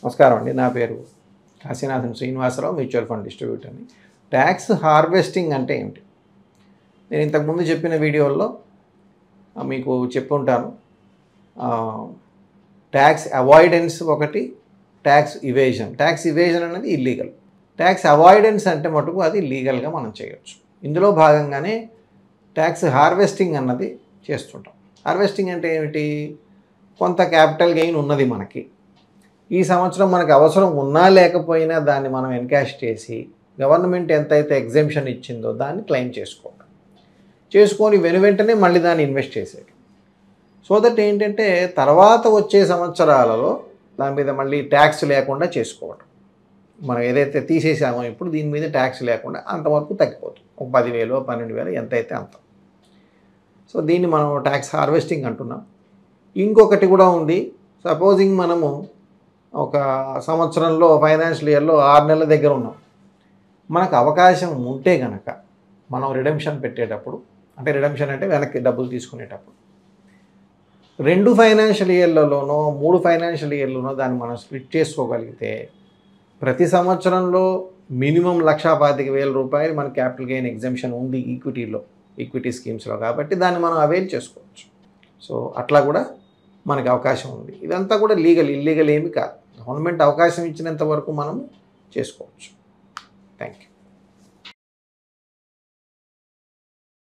నమస్కారం అండి. నా పేరు కాశీనాథన్ శ్రీనివాసరావు, మ్యూచువల్ ఫండ్ డిస్ట్రిబ్యూటర్ని. ట్యాక్స్ హార్వెస్టింగ్ అంటే ఏమిటి? నేను ఇంతకుముందు చెప్పిన వీడియోల్లో మీకు చెప్పుంటాను. ట్యాక్స్ అవాయిడెన్స్ ఒకటి, ట్యాక్స్ ఇవేజన్. ట్యాక్స్ ఇవేజన్ అనేది ఇల్లీగల్. ట్యాక్స్ అవాయిడెన్స్ అంటే మటుకు అది లీగల్గా మనం చేయొచ్చు. ఇందులో భాగంగానే ట్యాక్స్ హార్వెస్టింగ్ అన్నది చేస్తుంటాం. హార్వెస్టింగ్ అంటే ఏమిటి? కొంత క్యాపిటల్ గెయిన్ ఉన్నది మనకి, ఈ సంవత్సరం మనకు అవసరం ఉన్నా లేకపోయినా దాన్ని మనం ఎన్కాష్ చేసి గవర్నమెంట్ ఎంతైతే ఎగ్జెంప్షన్ ఇచ్చిందో దాన్ని క్లెయిమ్ చేసుకొని వెంటనే మళ్ళీ దాన్ని ఇన్వెస్ట్ చేసేది. సో దట్ ఏంటంటే తర్వాత వచ్చే సంవత్సరాలలో దాని మీద మళ్ళీ ట్యాక్స్ లేకుండా చేసుకోవడం. మనం ఏదైతే తీసేసామో ఇప్పుడు దీని మీద ట్యాక్స్ లేకుండా అంతవరకు తగ్గిపోతుంది. ఒక 10,000 12,000 ఎంతైతే అంత. సో దీన్ని మనం ట్యాక్స్ హార్వెస్టింగ్ అంటున్నాం. ఇంకొకటి కూడా ఉంది. సపోజింగ్ మనము ఒక సంవత్సరంలో ఫైనాన్షియల్ ఇయర్లో 6 నెలల దగ్గర ఉన్నాం. మనకు అవకాశం ఉంటే కనుక మనం రిడెంప్షన్ పెట్టేటప్పుడు, అంటే రిడెంప్షన్ అంటే వెనక్కి డబ్బులు తీసుకునేటప్పుడు 2 ఫైనాన్షియల్ ఇయర్లలోనో 3 ఫైనాన్షియల్ ఇయర్లోనో దాన్ని మనం స్ప్లిట్ చేసుకోగలిగితే ప్రతి సంవత్సరంలో మినిమం 1,25,000 రూపాయలు మన క్యాపిటల్ గెయిన్ ఎగ్జెంప్షన్ ఉంది ఈక్విటీ స్కీమ్స్లో. కాబట్టి దాన్ని మనం అవైల్ చేసుకోవచ్చు. సో అట్లా కూడా మనకు అవకాశం ఉంది. ఇదంతా కూడా ఇల్లీగల్ ఏమీ కాదు. గవర్నమెంట్ అవకాశం ఇచ్చినంత వరకు మనం చేసుకోవచ్చు. Thank you.